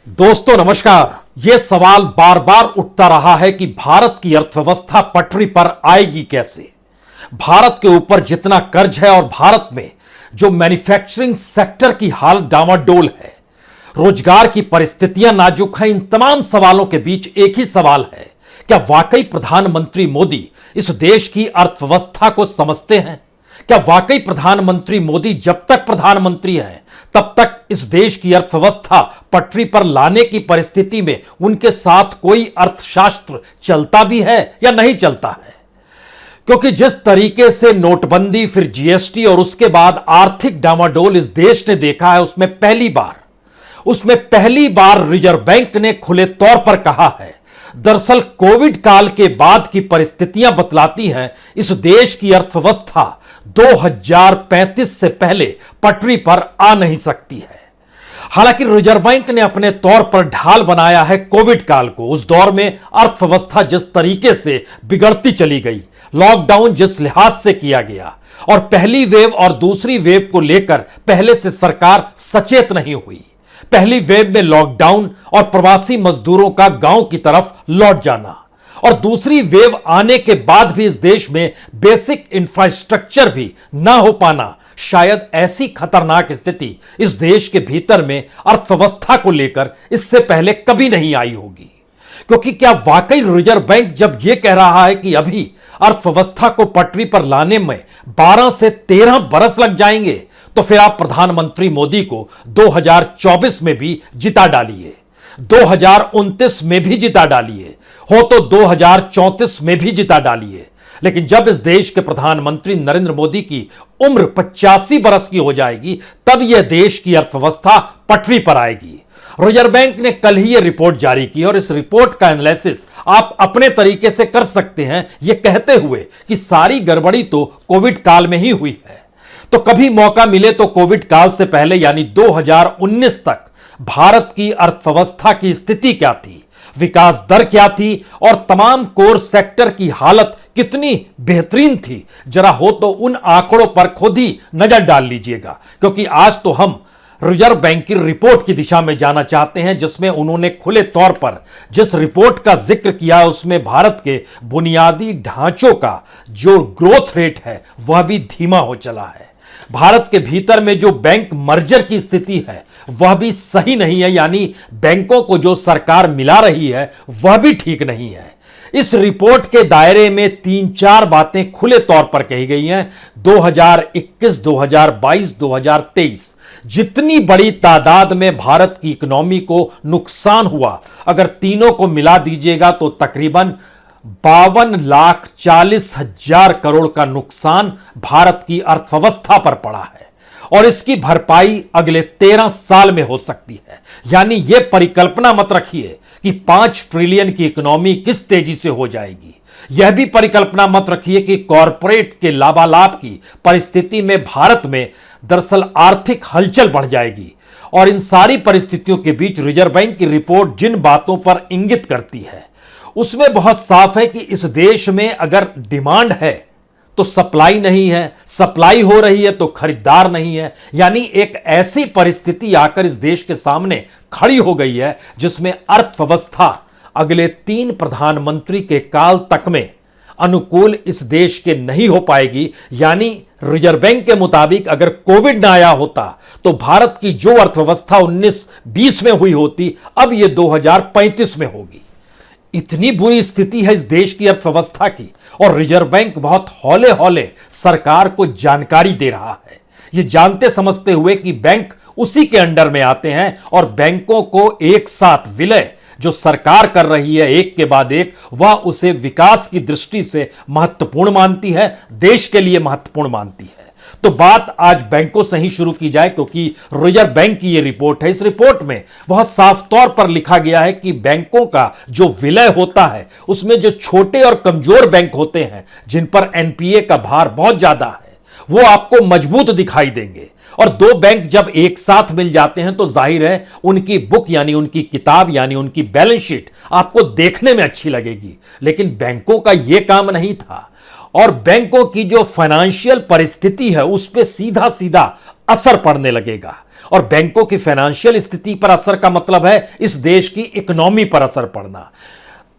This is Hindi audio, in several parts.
दोस्तों नमस्कार। यह सवाल बार बार उठता रहा है कि भारत की अर्थव्यवस्था पटरी पर आएगी कैसे। भारत के ऊपर जितना कर्ज है और भारत में जो मैन्युफैक्चरिंग सेक्टर की हालत डामाडोल है, रोजगार की परिस्थितियां नाजुक हैं, इन तमाम सवालों के बीच एक ही सवाल है, क्या वाकई प्रधानमंत्री मोदी इस देश की अर्थव्यवस्था को समझते हैं? क्या वाकई प्रधानमंत्री मोदी जब तक प्रधानमंत्री हैं तब तक इस देश की अर्थव्यवस्था पटरी पर लाने की परिस्थिति में उनके साथ कोई अर्थशास्त्र चलता भी है या नहीं चलता है? क्योंकि जिस तरीके से नोटबंदी, फिर जीएसटी और उसके बाद आर्थिक डामाडोल इस देश ने देखा है, उसमें पहली बार रिजर्व बैंक ने खुले तौर पर कहा है। दरअसल कोविड काल के बाद की परिस्थितियां बतलाती हैं इस देश की अर्थव्यवस्था 2035 से पहले पटरी पर आ नहीं सकती है। हालांकि रिजर्व बैंक ने अपने तौर पर ढाल बनाया है कोविड काल को। उस दौर में अर्थव्यवस्था जिस तरीके से बिगड़ती चली गई, लॉकडाउन जिस लिहाज से किया गया और पहली वेव और दूसरी वेव को लेकर पहले से सरकार सचेत नहीं हुई। पहली वेव में लॉकडाउन और प्रवासी मजदूरों का गांव की तरफ लौट जाना और दूसरी वेव आने के बाद भी इस देश में बेसिक इंफ्रास्ट्रक्चर भी ना हो पाना, शायद ऐसी खतरनाक स्थिति इस देश के भीतर में अर्थव्यवस्था को लेकर इससे पहले कभी नहीं आई होगी। क्योंकि क्या वाकई रिजर्व बैंक जब यह कह रहा है कि अभी अर्थव्यवस्था को पटरी पर लाने में 12 से 13 बरस लग जाएंगे, तो फिर आप प्रधानमंत्री मोदी को 2024 में भी जिता डालिए, 2029 में भी जिता डालिए, हो तो 2034 में भी जिता डालिए। लेकिन जब इस देश के प्रधानमंत्री नरेंद्र मोदी की उम्र 85 बरस की हो जाएगी, तब यह देश की अर्थव्यवस्था पटरी पर आएगी। रिजर्व बैंक ने कल ही यह रिपोर्ट जारी की और इस रिपोर्ट का एनालिसिस आप अपने तरीके से कर सकते हैं, यह कहते हुए कि सारी गड़बड़ी तो कोविड काल में ही हुई है। तो कभी मौका मिले तो कोविड काल से पहले यानी 2019 तक भारत की अर्थव्यवस्था की स्थिति क्या थी, विकास दर क्या थी और तमाम कोर सेक्टर की हालत कितनी बेहतरीन थी, जरा हो तो उन आंकड़ों पर खुद ही नजर डाल लीजिएगा। क्योंकि आज तो हम रिजर्व बैंक की रिपोर्ट की दिशा में जाना चाहते हैं, जिसमें उन्होंने खुले तौर पर जिस रिपोर्ट का जिक्र किया है उसमें भारत के बुनियादी ढांचों का जो ग्रोथ रेट है वह भी धीमा हो चला है। भारत के भीतर में जो बैंक मर्जर की स्थिति है वह भी सही नहीं है, यानी बैंकों को जो सरकार मिला रही है वह भी ठीक नहीं है। इस रिपोर्ट के दायरे में 3-4 बातें खुले तौर पर कही गई हैं। 2021, 2022, 2023 जितनी बड़ी तादाद में भारत की इकोनॉमी को नुकसान हुआ, अगर तीनों को मिला दीजिएगा तो तकरीबन 52,40,000 करोड़ का नुकसान भारत की अर्थव्यवस्था पर पड़ा है और इसकी भरपाई अगले 13 साल में हो सकती है। यानी यह परिकल्पना मत रखिए कि 5 ट्रिलियन की इकोनॉमी किस तेजी से हो जाएगी। यह भी परिकल्पना मत रखिए कि कॉरपोरेट के लाभालाभ की परिस्थिति में भारत में दरअसल आर्थिक हलचल बढ़ जाएगी। और इन सारी परिस्थितियों के बीच रिजर्व बैंक की रिपोर्ट जिन बातों पर इंगित करती है उसमें बहुत साफ है कि इस देश में अगर डिमांड है तो सप्लाई नहीं है, सप्लाई हो रही है तो खरीदार नहीं है। यानी एक ऐसी परिस्थिति आकर इस देश के सामने खड़ी हो गई है जिसमें अर्थव्यवस्था अगले 3 प्रधानमंत्री के काल तक में अनुकूल इस देश के नहीं हो पाएगी। यानी रिजर्व बैंक के मुताबिक अगर कोविड ना आया होता तो भारत की जो अर्थव्यवस्था 19-20 में हुई होती, अब यह 2035 में होगी। इतनी बुरी स्थिति है इस देश की अर्थव्यवस्था की और रिजर्व बैंक बहुत हौले हौले सरकार को जानकारी दे रहा है, यह जानते समझते हुए कि बैंक उसी के अंडर में आते हैं और बैंकों को एक साथ विलय जो सरकार कर रही है एक के बाद एक, वह उसे विकास की दृष्टि से महत्वपूर्ण मानती है, देश के लिए महत्वपूर्ण मानती है। तो बात आज बैंकों से ही शुरू की जाए, क्योंकि रिजर्व बैंक की यह रिपोर्ट है। इस रिपोर्ट में बहुत साफ तौर पर लिखा गया है कि बैंकों का जो विलय होता है उसमें जो छोटे और कमजोर बैंक होते हैं जिन पर एनपीए का भार बहुत ज्यादा है, वो आपको मजबूत दिखाई देंगे। और 2 बैंक जब एक साथ मिल जाते हैं तो जाहिर है उनकी बुक यानी उनकी किताब यानी उनकी बैलेंस शीट आपको देखने में अच्छी लगेगी। लेकिन बैंकों का यह काम नहीं था और बैंकों की जो फाइनेंशियल परिस्थिति है उस पर सीधा सीधा असर पड़ने लगेगा। और बैंकों की फाइनेंशियल स्थिति पर असर का मतलब है इस देश की इकोनॉमी पर असर पड़ना।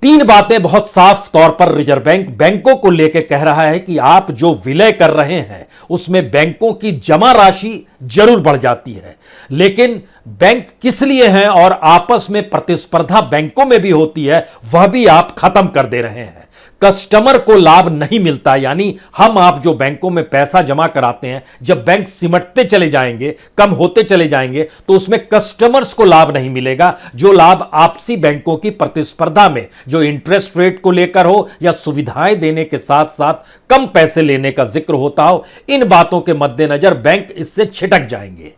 तीन बातें बहुत साफ तौर पर रिजर्व बैंक बैंकों को लेकर कह रहा है कि आप जो विलय कर रहे हैं उसमें बैंकों की जमा राशि जरूर बढ़ जाती है, लेकिन बैंक किस लिए हैं और आपस में प्रतिस्पर्धा बैंकों में भी होती है वह भी आप खत्म कर दे रहे हैं। कस्टमर को लाभ नहीं मिलता, यानी हम आप जो बैंकों में पैसा जमा कराते हैं, जब बैंक सिमटते चले जाएंगे, कम होते चले जाएंगे, तो उसमें कस्टमर्स को लाभ नहीं मिलेगा। जो लाभ आपसी बैंकों की प्रतिस्पर्धा में जो इंटरेस्ट रेट को लेकर हो या सुविधाएं देने के साथ साथ कम पैसे लेने का जिक्र होता हो, इन बातों के मद्देनजर बैंक इससे छिटक जाएंगे।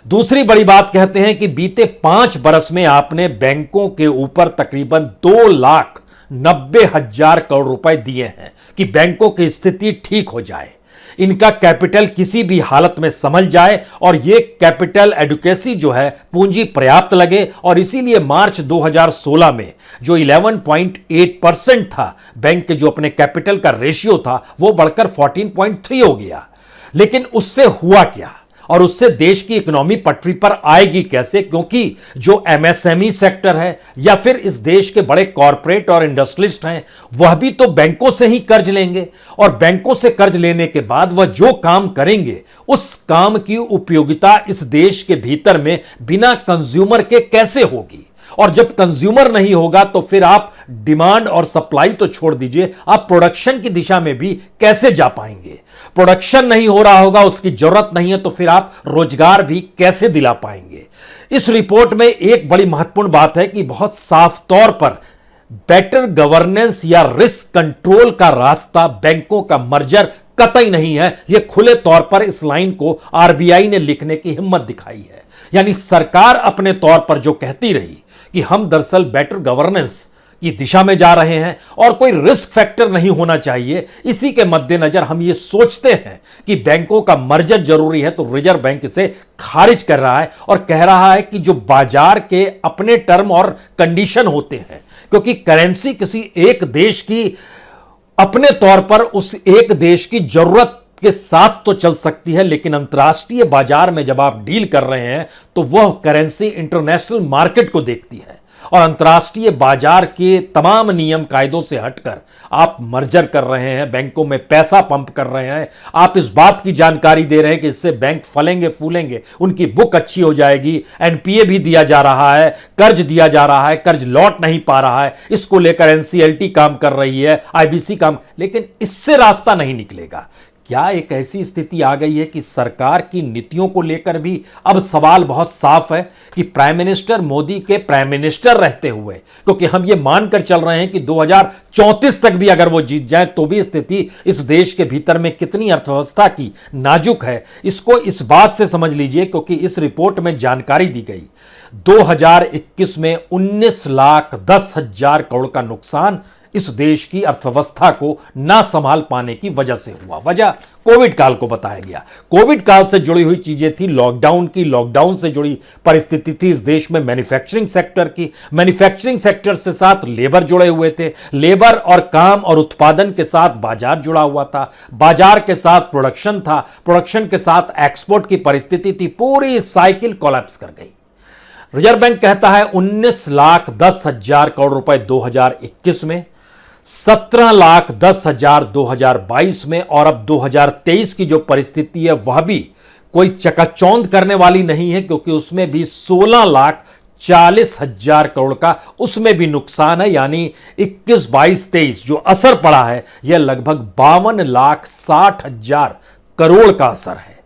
दूसरी बड़ी बात कहते हैं कि बीते 5 बरस में आपने बैंकों के ऊपर तकरीबन 2,90,000 करोड़ रुपए दिए हैं कि बैंकों की स्थिति ठीक हो जाए, इनका कैपिटल किसी भी हालत में संभल जाए और यह कैपिटल एडुकेसी जो है पूंजी पर्याप्त लगे। और इसीलिए मार्च 2016 में जो 11.8% था बैंक के जो अपने कैपिटल का रेशियो था वो बढ़कर 14.3 हो गया। लेकिन उससे हुआ क्या और उससे देश की इकोनॉमी पटरी पर आएगी कैसे? क्योंकि जो एमएसएमई सेक्टर है या फिर इस देश के बड़े कॉरपोरेट और इंडस्ट्रियलिस्ट हैं वह भी तो बैंकों से ही कर्ज लेंगे और बैंकों से कर्ज लेने के बाद वह जो काम करेंगे उस काम की उपयोगिता इस देश के भीतर में बिना कंज्यूमर के कैसे होगी? और जब कंज्यूमर नहीं होगा तो फिर आप डिमांड और सप्लाई तो छोड़ दीजिए, आप प्रोडक्शन की दिशा में भी कैसे जा पाएंगे? प्रोडक्शन नहीं हो रहा होगा, उसकी जरूरत नहीं है, तो फिर आप रोजगार भी कैसे दिला पाएंगे? इस रिपोर्ट में एक बड़ी महत्वपूर्ण बात है कि बहुत साफ तौर पर बेटर गवर्नेंस या रिस्क कंट्रोल का रास्ता बैंकों का मर्जर कतई नहीं है। यह खुले तौर पर इस लाइन को आरबीआई ने लिखने की हिम्मत दिखाई है। यानी सरकार अपने तौर पर जो कहती रही कि हम दरअसल बेटर गवर्नेंस की दिशा में जा रहे हैं और कोई रिस्क फैक्टर नहीं होना चाहिए, इसी के मद्देनजर हम ये सोचते हैं कि बैंकों का मर्जर जरूरी है, तो रिजर्व बैंक इसे खारिज कर रहा है और कह रहा है कि जो बाजार के अपने टर्म और कंडीशन होते हैं, क्योंकि करेंसी किसी एक देश की अपने तौर पर उस एक देश की जरूरत के साथ तो चल सकती है, लेकिन अंतर्राष्ट्रीय बाजार में जब आप डील कर रहे हैं तो वह करेंसी इंटरनेशनल मार्केट को देखती है और अंतर्राष्ट्रीय बाजार के तमाम नियम कायदों से हटकर आप मर्जर कर रहे हैं, बैंकों में पैसा पंप कर रहे हैं, आप इस बात की जानकारी दे रहे हैं कि इससे बैंक फलेंगे फूलेंगे, उनकी बुक अच्छी हो जाएगी, एनपीए भी दिया जा रहा है, कर्ज दिया जा रहा है, कर्ज लौट नहीं पा रहा है, इसको लेकर एनसीएलटी काम कर रही है, आईबीसी काम, लेकिन इससे रास्ता नहीं निकलेगा। क्या एक ऐसी स्थिति आ गई है कि सरकार की नीतियों को लेकर भी अब सवाल बहुत साफ है कि प्राइम मिनिस्टर मोदी के प्राइम मिनिस्टर रहते हुए, क्योंकि हम ये मानकर चल रहे हैं कि 2034 तक भी अगर वो जीत जाए तो भी स्थिति इस देश के भीतर में कितनी अर्थव्यवस्था की नाजुक है, इसको इस बात से समझ लीजिए क्योंकि इस रिपोर्ट में जानकारी दी गई 2021 में 19,10,000 करोड़ का नुकसान इस देश की अर्थव्यवस्था को ना संभाल पाने की वजह से हुआ। वजह कोविड काल को बताया गया। कोविड काल से जुड़ी हुई चीजें थी, लॉकडाउन की, लॉकडाउन से जुड़ी परिस्थिति थी इस देश में मैन्युफैक्चरिंग सेक्टर की, मैन्युफैक्चरिंग सेक्टर से साथ लेबर जुड़े हुए थे, लेबर और काम और उत्पादन के साथ बाजार जुड़ा हुआ था, बाजार के साथ प्रोडक्शन था, प्रोडक्शन के साथ एक्सपोर्ट की परिस्थिति थी, पूरी साइकिल कोलैप्स कर गई। रिजर्व बैंक कहता है 19,10,000 करोड़ रुपए 2021 में, 17,10,000 2022 में और अब 2023 की जो परिस्थिति है वह भी कोई चकाचौंध करने वाली नहीं है, क्योंकि उसमें भी 16,40,000 करोड़ का उसमें भी नुकसान है। यानी 21, 22, 23 जो असर पड़ा है यह लगभग 52,60,000 करोड़ का असर है।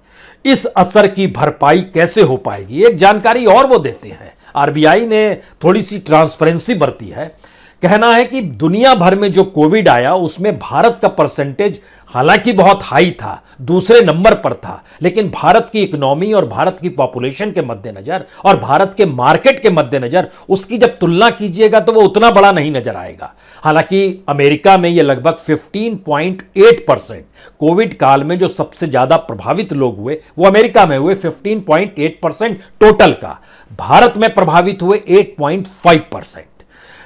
इस असर की भरपाई कैसे हो पाएगी, एक जानकारी और वो देते हैं। आरबीआई ने थोड़ी सी ट्रांसपेरेंसी बरती है। कहना है कि दुनिया भर में जो कोविड आया उसमें भारत का परसेंटेज हालांकि बहुत हाई था, दूसरे नंबर पर था, लेकिन भारत की इकोनॉमी और भारत की पॉपुलेशन के मद्देनजर और भारत के मार्केट के मद्देनजर उसकी जब तुलना कीजिएगा तो वो उतना बड़ा नहीं नजर आएगा। हालांकि अमेरिका में ये लगभग 15.8%, कोविड काल में जो सबसे ज्यादा प्रभावित लोग हुए वो अमेरिका में हुए 15.8% टोटल का, भारत में प्रभावित हुए 8.5%।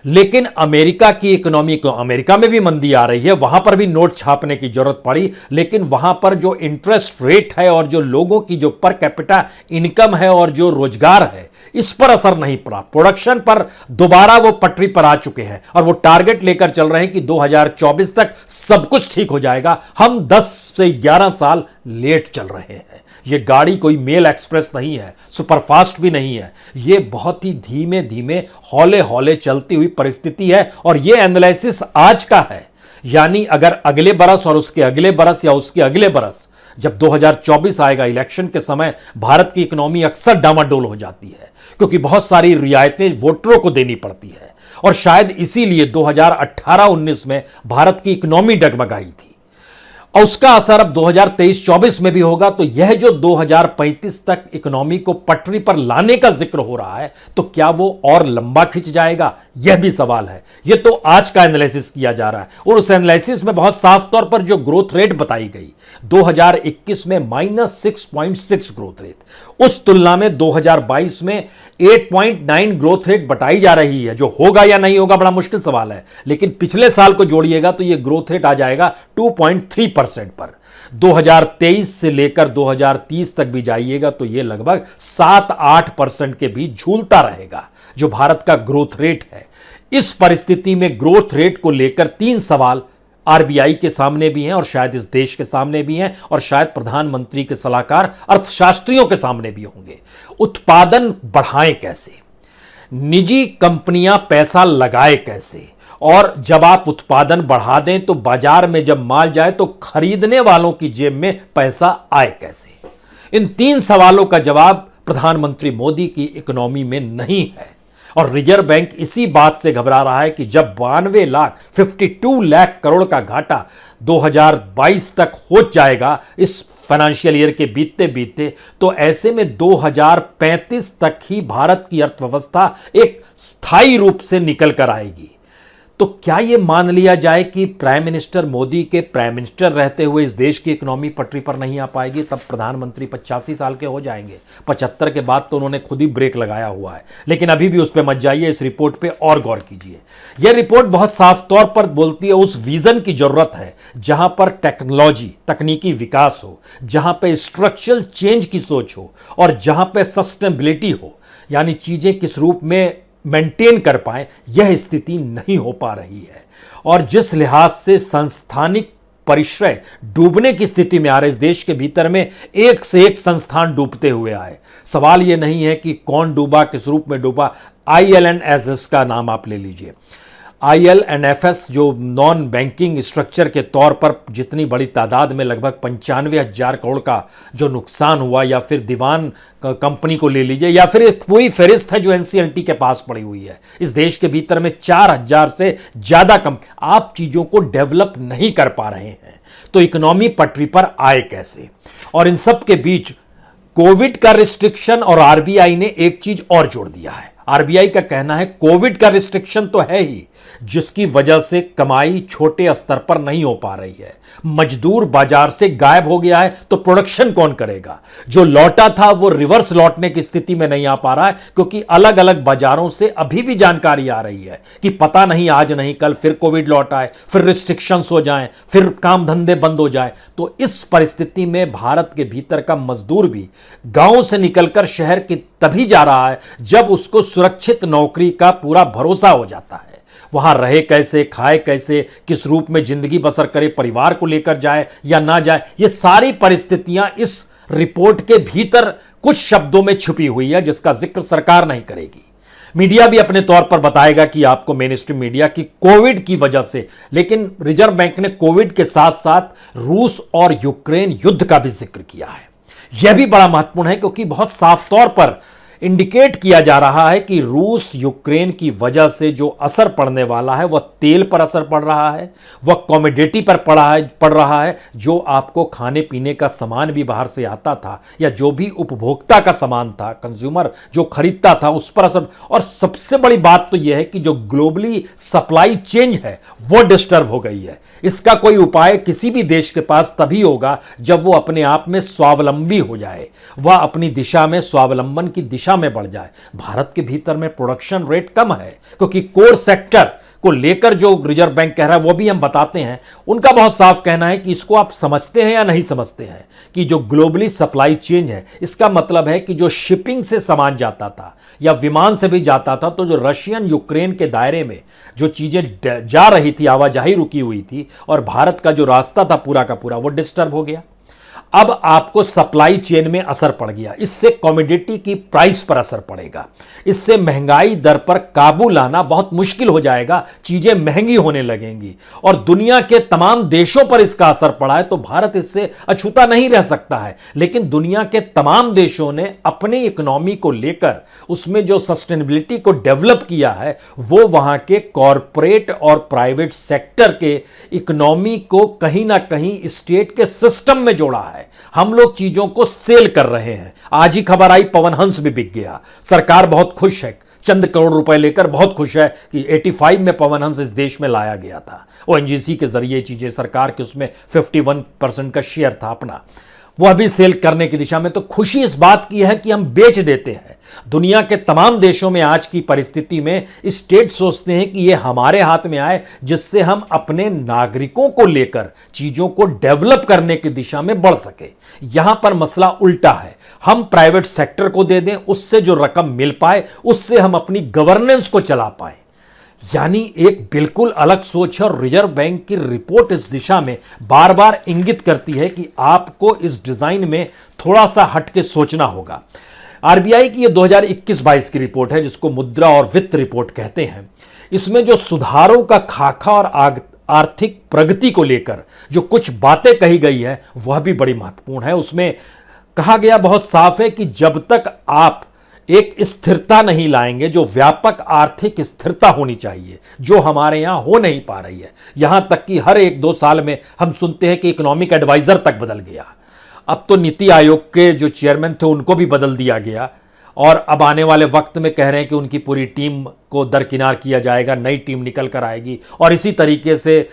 लेकिन अमेरिका की इकोनॉमी को, अमेरिका में भी मंदी आ रही है, वहां पर भी नोट छापने की जरूरत पड़ी, लेकिन वहां पर जो इंटरेस्ट रेट है और जो लोगों की जो पर कैपिटा इनकम है और जो रोजगार है, इस पर असर नहीं पड़ा। प्रोडक्शन पर दोबारा वो पटरी पर आ चुके हैं और वो टारगेट लेकर चल रहे हैं कि 2024 तक सब कुछ ठीक हो जाएगा। हम 10 से 11 साल लेट चल रहे हैं। ये गाड़ी कोई मेल एक्सप्रेस नहीं है, सुपरफास्ट भी नहीं है, ये बहुत ही धीमे धीमे हौले हौले चलती हुई परिस्थिति है। और ये एनालिसिस आज का है, यानी अगर अगले बरस और उसके अगले बरस या उसके अगले बरस जब 2024 आएगा, इलेक्शन के समय भारत की इकोनॉमी अक्सर डामाडोल हो जाती है, क्योंकि बहुत सारी रियायतें वोटरों को देनी पड़ती है। और शायद इसीलिए 2018-19 में भारत की इकोनॉमी डगमगाई थी और उसका असर अब 2023-24 में भी होगा। तो यह जो 2035 तक इकोनॉमी को पटरी पर लाने का जिक्र हो रहा है, तो क्या वो और लंबा खिंच जाएगा, यह भी सवाल है। यह तो आज का एनालिसिस किया जा रहा है और उस एनालिसिस में बहुत साफ तौर पर जो ग्रोथ रेट बताई गई 2021 में -6.6 ग्रोथ रेट, उस तुलना में 2022 में 8.9 ग्रोथ रेट बताई जा रही है। जो होगा या नहीं होगा बड़ा मुश्किल सवाल है, लेकिन पिछले साल को जोड़िएगा तो यह ग्रोथ रेट आ जाएगा 2.3% पर। 2023 से लेकर 2030 तक भी जाइएगा तो यह लगभग 7-8% के बीच झूलता रहेगा, जो भारत का ग्रोथ रेट है। इस परिस्थिति में ग्रोथ रेट को लेकर 3 सवाल आरबीआई के सामने भी हैं और शायद इस देश के सामने भी हैं और शायद प्रधानमंत्री के सलाहकार अर्थशास्त्रियों के सामने भी होंगे। उत्पादन बढ़ाएं कैसे, निजी कंपनियां पैसा लगाए कैसे, और जब आप उत्पादन बढ़ा दें तो बाजार में जब माल जाए तो खरीदने वालों की जेब में पैसा आए कैसे। इन 3 सवालों का जवाब प्रधानमंत्री मोदी की इकोनॉमी में नहीं है और रिजर्व बैंक इसी बात से घबरा रहा है कि जब 52 लाख करोड़ का घाटा 2022 तक हो जाएगा इस फाइनेंशियल ईयर के बीतते बीतते, तो ऐसे में 2035 तक ही भारत की अर्थव्यवस्था एक स्थायी रूप से निकल कर आएगी। तो क्या यह मान लिया जाए कि प्राइम मिनिस्टर मोदी के प्राइम मिनिस्टर रहते हुए इस देश की इकोनॉमी पटरी पर नहीं आ पाएगी? तब प्रधानमंत्री 85 साल के हो जाएंगे। 75 के बाद तो उन्होंने खुद ही ब्रेक लगाया हुआ है, लेकिन अभी भी उस पर मत जाइए, इस रिपोर्ट पे और गौर कीजिए। यह रिपोर्ट बहुत साफ तौर पर बोलती है उस विजन की जरूरत है जहां पर टेक्नोलॉजी, तकनीकी विकास हो, जहां पर स्ट्रक्चरल चेंज की सोच हो और जहां पर सस्टेनेबिलिटी हो, यानी चीजें किस रूप में मेंटेन कर पाए, यह स्थिति नहीं हो पा रही है। और जिस लिहाज से संस्थानिक परिश्रय डूबने की स्थिति में आ रहे, इस देश के भीतर में एक से एक संस्थान डूबते हुए आए। सवाल यह नहीं है कि कौन डूबा, किस रूप में डूबा। IL&FS का नाम आप ले लीजिए। IL&FS जो नॉन बैंकिंग स्ट्रक्चर के तौर पर जितनी बड़ी तादाद में लगभग 95,000 करोड़ का जो नुकसान हुआ, या फिर दीवान कंपनी को ले लीजिए, या फिर एक पूरी फहरिस्त है जो NCLT के पास पड़ी हुई है। इस देश के भीतर में 4,000 से ज्यादा कंपनी, आप चीजों को डेवलप नहीं कर पा रहे हैं, तो इकोनॉमी पटरी पर आए कैसे? और इन सब के बीच कोविड का रिस्ट्रिक्शन और आरबीआई ने एक चीज और जोड़ दिया है। आरबीआई का कहना है कोविड का रिस्ट्रिक्शन तो है ही, जिसकी वजह से कमाई छोटे स्तर पर नहीं हो पा रही है। मजदूर बाजार से गायब हो गया है, तो प्रोडक्शन कौन करेगा? जो लौटा था वो रिवर्स लौटने की स्थिति में नहीं आ पा रहा है, क्योंकि अलग अलग बाजारों से अभी भी जानकारी आ रही है कि पता नहीं आज नहीं कल फिर कोविड लौट आए, फिर रिस्ट्रिक्शंस हो जाएं, फिर काम धंधे बंद हो जाएं। तो इस परिस्थिति में भारत के भीतर का मजदूर भी गांव से निकलकर शहर की तभी जा रहा है जब उसको सुरक्षित नौकरी का पूरा भरोसा हो जाता है। वहां रहे कैसे, खाए कैसे, किस रूप में जिंदगी बसर करे, परिवार को लेकर जाए या ना जाए, ये सारी परिस्थितियां इस रिपोर्ट के भीतर कुछ शब्दों में छुपी हुई है, जिसका जिक्र सरकार नहीं करेगी। मीडिया भी अपने तौर पर बताएगा कि आपको, मेन स्ट्रीम मीडिया, की कोविड की वजह से, लेकिन रिजर्व बैंक ने कोविड के साथ साथ रूस और यूक्रेन युद्ध का भी जिक्र किया है। यह भी बड़ा महत्वपूर्ण है, क्योंकि बहुत साफ तौर पर इंडिकेट किया जा रहा है कि रूस यूक्रेन की वजह से जो असर पड़ने वाला है वह तेल पर असर पड़ रहा है, वह कमोडिटी पर पड़ रहा है, जो आपको खाने पीने का सामान भी बाहर से आता था या जो भी उपभोक्ता का सामान था, कंज्यूमर जो खरीदता था, उस पर असर। और सबसे बड़ी बात तो यह है कि जो ग्लोबली सप्लाई चेन है वो डिस्टर्ब हो गई है। इसका कोई उपाय किसी भी देश के पास तभी होगा जब वो अपने आप में स्वावलंबी हो जाए, वह अपनी दिशा में स्वावलंबन की दिशा दिशा में बढ़ जाए। भारत के भीतर में प्रोडक्शन रेट कम है, क्योंकि कोर सेक्टर को लेकर जो रिजर्व बैंक कह रहा है वो भी हम बताते हैं। उनका बहुत साफ कहना है कि इसको आप समझते हैं या नहीं समझते हैं कि जो ग्लोबली सप्लाई चेन है, इसका मतलब है कि जो शिपिंग से सामान जाता था या विमान से भी जाता था, तो जो रशियन यूक्रेन के दायरे में जो चीजें जा रही थी, आवाजाही रुकी हुई थी और भारत का जो रास्ता था पूरा का पूरा वो डिस्टर्ब हो गया। अब आपको सप्लाई चेन में असर पड़ गया, इससे कमोडिटी की प्राइस पर असर पड़ेगा, इससे महंगाई दर पर काबू लाना बहुत मुश्किल हो जाएगा, चीजें महंगी होने लगेंगी और दुनिया के तमाम देशों पर इसका असर पड़ा है। तो भारत इससे अछूता नहीं रह सकता है, लेकिन दुनिया के तमाम देशों ने अपनी इकोनॉमी को लेकर उसमें जो सस्टेनेबिलिटी को डेवलप किया है वो वहां के कॉरपोरेट और प्राइवेट सेक्टर के इकोनॉमी को कहीं ना कहीं स्टेट के सिस्टम में जोड़ा है। हम लोग चीजों को सेल कर रहे हैं। आज ही खबर आई पवन हंस भी बिक गया, सरकार बहुत खुश है, चंद करोड़ रुपए लेकर बहुत खुश है कि 85 में पवन हंस इस देश में लाया गया था। ओएनजीसी के जरिए चीजें, सरकार के उसमें 51% का शेयर था अपना, वह भी सेल करने की दिशा में। तो खुशी इस बात की है कि हम बेच देते हैं। दुनिया के तमाम देशों में आज की परिस्थिति में स्टेट सोचते हैं कि यह हमारे हाथ में आए, जिससे हम अपने नागरिकों को लेकर चीजों को डेवलप करने की दिशा में बढ़ सके। यहां पर मसला उल्टा है, हम प्राइवेट सेक्टर को दे दें, उससे जो रकम मिल पाए उससे हम अपनी गवर्नेंस को चला पाए। यानी एक बिल्कुल अलग सोच है और रिजर्व बैंक की रिपोर्ट इस दिशा में बार बार इंगित करती है कि आपको इस डिजाइन में थोड़ा सा हट के सोचना होगा। आरबीआई की ये 2021-22 की रिपोर्ट है, जिसको मुद्रा और वित्त रिपोर्ट कहते हैं। इसमें जो सुधारों का खाका और आर्थिक प्रगति को लेकर जो कुछ बातें कही गई है वह भी बड़ी महत्वपूर्ण है। उसमें कहा गया बहुत साफ है कि जब तक आप एक स्थिरता नहीं लाएंगे, जो व्यापक आर्थिक स्थिरता होनी चाहिए, जो हमारे यहां हो नहीं पा रही है। यहां तक कि हर 1-2 साल में हम सुनते हैं कि इकोनॉमिक एडवाइजर तक बदल गया। अब तो नीति आयोग के जो चेयरमैन थे उनको भी बदल दिया गया और अब आने वाले वक्त में कह रहे हैं कि उनकी पूरी टीम को दरकिनार किया जाएगा, नई टीम निकल कर आएगी। और इसी तरीके से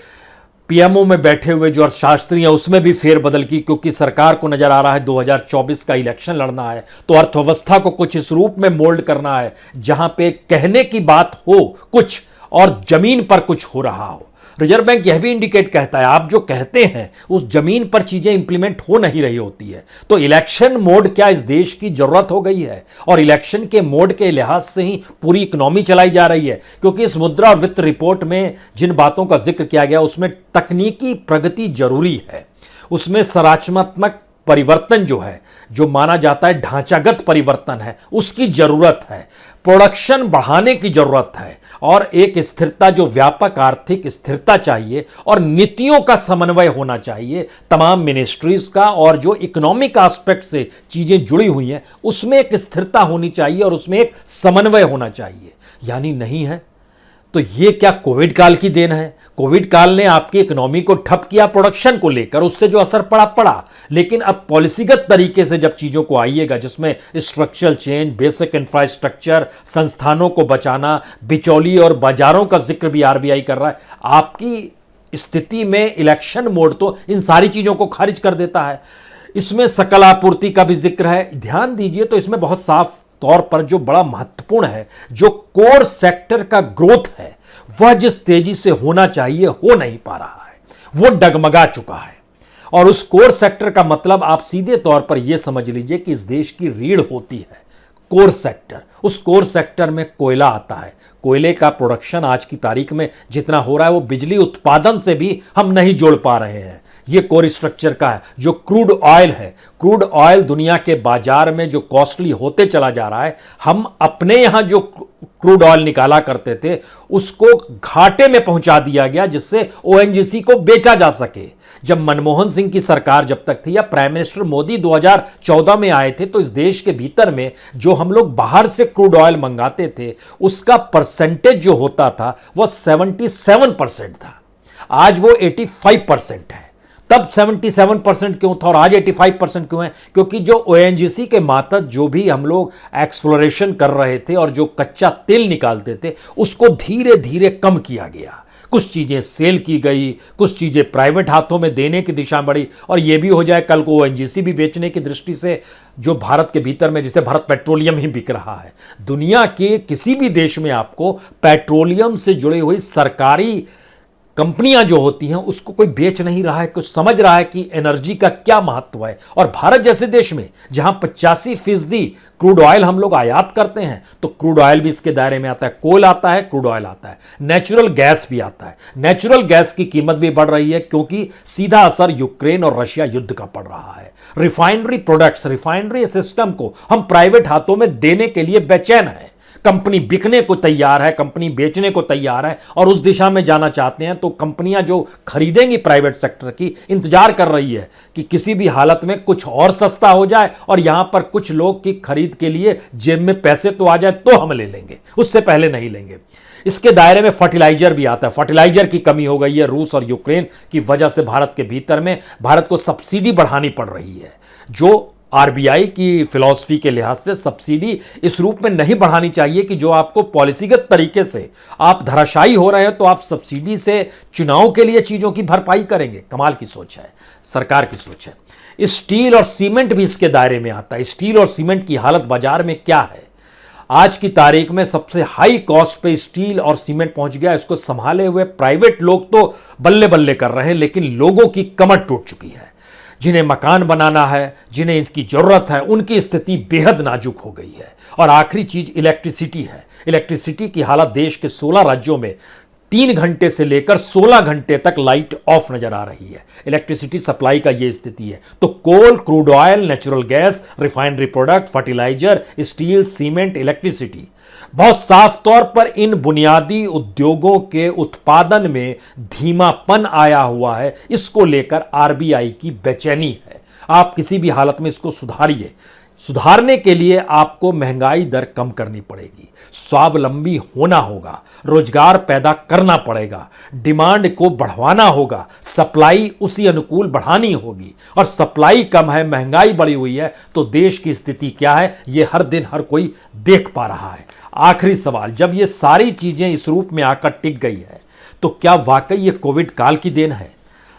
पीएमओ में बैठे हुए जो अर्थशास्त्री हैं उसमें भी फेरबदल की, क्योंकि सरकार को नजर आ रहा है 2024 का इलेक्शन लड़ना है, तो अर्थव्यवस्था को कुछ इस रूप में मोल्ड करना है जहां पे कहने की बात हो कुछ और जमीन पर कुछ हो रहा हो। रिजर्व बैंक यह भी इंडिकेट कहता है, आप जो कहते हैं उस जमीन पर चीजें इंप्लीमेंट हो नहीं रही होती है। तो इलेक्शन मोड क्या इस देश की जरूरत हो गई है, और इलेक्शन के मोड के लिहाज से ही पूरी इकोनॉमी चलाई जा रही है। क्योंकि इस मुद्रा और वित्त रिपोर्ट में जिन बातों का जिक्र किया गया उसमें तकनीकी प्रगति जरूरी है, उसमें संरचनात्मक परिवर्तन जो है, जो माना जाता है ढांचागत परिवर्तन है, उसकी जरूरत है, प्रोडक्शन बढ़ाने की जरूरत है और एक स्थिरता, जो व्यापक आर्थिक स्थिरता चाहिए और नीतियों का समन्वय होना चाहिए तमाम मिनिस्ट्रीज का, और जो इकोनॉमिक एस्पेक्ट से चीजें जुड़ी हुई हैं उसमें एक स्थिरता होनी चाहिए और उसमें एक समन्वय होना चाहिए। यानी नहीं है तो ये क्या कोविड काल की देन है? कोविड काल ने आपकी इकोनॉमी को ठप किया प्रोडक्शन को लेकर, उससे जो असर पड़ा, लेकिन अब पॉलिसीगत तरीके से जब चीजों को आइएगा, जिसमें स्ट्रक्चरल चेंज, बेसिक इंफ्रास्ट्रक्चर, संस्थानों को बचाना, बिचौली और बाजारों का जिक्र भी आरबीआई कर रहा है, आपकी स्थिति में इलेक्शन मोड तो इन सारी चीजों को खारिज कर देता है। इसमें सकल आपूर्ति का भी जिक्र है। ध्यान दीजिए तो इसमें बहुत साफ तौर पर जो बड़ा महत्वपूर्ण है, जो कोर सेक्टर का ग्रोथ है वह जिस तेजी से होना चाहिए हो नहीं पा रहा है, वो डगमगा चुका है। और उस कोर सेक्टर का मतलब आप सीधे तौर पर यह समझ लीजिए कि इस देश की रीढ़ होती है कोर सेक्टर। उस कोर सेक्टर में कोयला आता है। कोयले का प्रोडक्शन आज की तारीख में जितना हो रहा है वो बिजली उत्पादन से भी हम नहीं जोड़ पा रहे हैं। ये कोर स्ट्रक्चर का है। जो क्रूड ऑयल है, क्रूड ऑयल दुनिया के बाजार में जो कॉस्टली होते चला जा रहा है, हम अपने यहां जो क्रूड ऑयल निकाला करते थे उसको घाटे में पहुंचा दिया गया, जिससे ओएनजीसी को बेचा जा सके। जब मनमोहन सिंह की सरकार जब तक थी या प्राइम मिनिस्टर मोदी 2014 में आए थे, तो इस देश के भीतर में जो हम लोग बाहर से क्रूड ऑयल मंगाते थे उसका परसेंटेज जो होता था वह 77% था। आज वो 85% है। तब 77% क्यों था और आज 85% क्यों है? क्योंकि जो ओएनजीसी के मातहत जो भी हम लोग एक्सप्लोरेशन कर रहे थे और जो कच्चा तेल निकालते थे उसको धीरे धीरे कम किया गया। कुछ चीजें सेल की गई, कुछ चीजें प्राइवेट हाथों में देने की दिशा बढ़ी, और यह भी हो जाए कल को ओएनजीसी भी बेचने की दृष्टि से, जो भारत के भीतर में जिसे भारत पेट्रोलियम ही बिक रहा है। दुनिया के किसी भी देश में आपको पेट्रोलियम से जुड़ी हुई सरकारी कंपनियां जो होती हैं उसको कोई बेच नहीं रहा है, कुछ समझ रहा है कि एनर्जी का क्या महत्व है। और भारत जैसे देश में जहां 85% क्रूड ऑयल हम लोग आयात करते हैं, तो क्रूड ऑयल भी इसके दायरे में आता है, कोल आता है, क्रूड ऑयल आता है, नेचुरल गैस भी आता है। नेचुरल गैस की कीमत भी बढ़ रही है क्योंकि सीधा असर यूक्रेन और रशिया युद्ध का पड़ रहा है। रिफाइनरी प्रोडक्ट्स, रिफाइनरी सिस्टम को हम प्राइवेट हाथों में देने के लिए बेचैन हैं। कंपनी बिकने को तैयार है, कंपनी बेचने को तैयार है, और उस दिशा में जाना चाहते हैं। तो कंपनियां जो खरीदेंगी प्राइवेट सेक्टर की, इंतजार कर रही है कि किसी भी हालत में कुछ और सस्ता हो जाए और यहां पर कुछ लोग की खरीद के लिए जेब में पैसे तो आ जाए तो हम ले लेंगे, उससे पहले नहीं लेंगे। इसके दायरे में फर्टिलाइजर भी आता है। फर्टिलाइजर की कमी हो गई है रूस और यूक्रेन की वजह से। भारत के भीतर में भारत को सब्सिडी बढ़ानी पड़ रही है, जो आरबीआई की फिलॉसफी के लिहाज से सब्सिडी इस रूप में नहीं बढ़ानी चाहिए कि जो आपको पॉलिसीगत तरीके से आप धराशायी हो रहे हैं तो आप सब्सिडी से चुनाव के लिए चीजों की भरपाई करेंगे। कमाल की सोच है, सरकार की सोच है। स्टील और सीमेंट भी इसके दायरे में आता है। स्टील और सीमेंट की हालत बाजार में क्या है? आज की तारीख में सबसे हाई कॉस्ट पे स्टील और सीमेंट पहुंच गया। इसको संभाले हुए प्राइवेट लोग तो बल्ले बल्ले कर रहे हैं, लेकिन लोगों की कमर टूट चुकी है। जिन्हें मकान बनाना है, जिन्हें इसकी जरूरत है, उनकी स्थिति बेहद नाजुक हो गई है। और आखिरी चीज इलेक्ट्रिसिटी है। इलेक्ट्रिसिटी की हालत देश के 16 राज्यों में 3 घंटे से लेकर 16 घंटे तक लाइट ऑफ नजर आ रही है। इलेक्ट्रिसिटी सप्लाई का यह स्थिति है। तो coal, crude oil, natural gas, refinery product, fertiliser, steel, cement, electricity, बहुत साफ तौर पर इन बुनियादी उद्योगों के उत्पादन में धीमापन आया हुआ है। इसको लेकर आरबीआई की बेचैनी है। आप किसी भी हालत में इसको सुधारिए। सुधारने के लिए आपको महंगाई दर कम करनी पड़ेगी, स्वावलंबी होना होगा, रोजगार पैदा करना पड़ेगा, डिमांड को बढ़ाना होगा, सप्लाई उसी अनुकूल बढ़ानी होगी। और सप्लाई कम है, महंगाई बढ़ी हुई है, तो देश की स्थिति क्या है यह हर दिन हर कोई देख पा रहा है। आखिरी सवाल, जब ये सारी चीजें इस रूप में आकर टिक गई है तो क्या वाकई ये कोविड काल की देन है?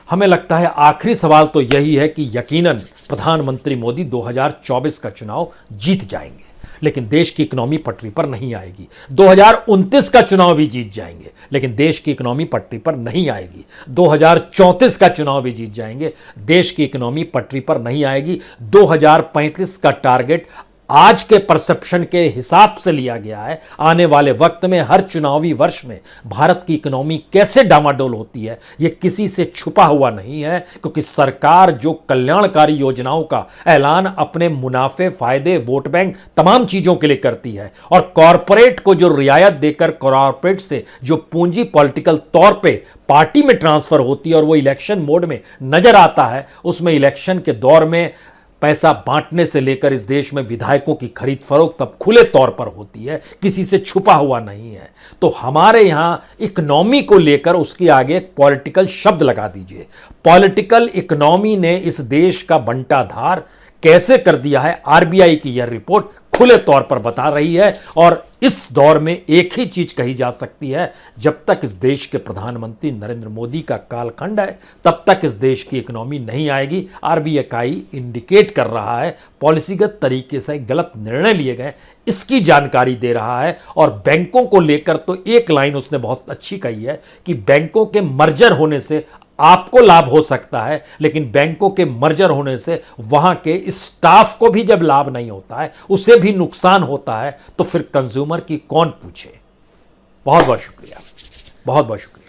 हमें लगता है आखिरी सवाल तो यही है कि यकीनन प्रधानमंत्री मोदी 2024 का चुनाव जीत जाएंगे, लेकिन देश की इकोनॉमी पटरी पर नहीं आएगी। 2029 का चुनाव भी जीत जाएंगे, लेकिन देश की इकोनॉमी पटरी पर नहीं आएगी। 2034 का चुनाव भी जीत जाएंगे, देश की इकोनॉमी पटरी पर नहीं आएगी। 2035 का टारगेट आज के परसेप्शन के हिसाब से लिया गया है। आने वाले वक्त में हर चुनावी वर्ष में भारत की इकोनॉमी कैसे डामाडोल होती है यह किसी से छुपा हुआ नहीं है, क्योंकि सरकार जो कल्याणकारी योजनाओं का ऐलान अपने मुनाफे, फायदे, वोट बैंक, तमाम चीजों के लिए करती है, और कॉरपोरेट को जो रियायत देकर कॉरपोरेट से जो पूंजी पॉलिटिकल तौर पे पार्टी में ट्रांसफर होती है और वो इलेक्शन मोड में नजर आता है, उसमें इलेक्शन के दौर में पैसा बांटने से लेकर इस देश में विधायकों की खरीद फरोख्त अब खुले तौर पर होती है, किसी से छुपा हुआ नहीं है। तो हमारे यहां इकोनॉमी को लेकर उसके आगे एक पॉलिटिकल शब्द लगा दीजिए। पॉलिटिकल इकोनॉमी ने इस देश का बंटाधार कैसे कर दिया है, आरबीआई की यह रिपोर्ट खुले तौर पर बता रही है। और इस दौर में एक ही चीज कही जा सकती है, जब तक इस देश के प्रधानमंत्री नरेंद्र मोदी का कालखंड है तब तक इस देश की इकोनॉमी नहीं आएगी। आरबीआई इंडिकेट कर रहा है, पॉलिसीगत तरीके से गलत निर्णय लिए गए इसकी जानकारी दे रहा है। और बैंकों को लेकर तो एक लाइन उसने बहुत अच्छी कही है कि बैंकों के मर्जर होने से आपको लाभ हो सकता है, लेकिन बैंकों के मर्जर होने से वहां के स्टाफ को भी जब लाभ नहीं होता है, उसे भी नुकसान होता है, तो फिर कंज्यूमर की कौन पूछे। बहुत बहुत शुक्रिया, बहुत बहुत शुक्रिया।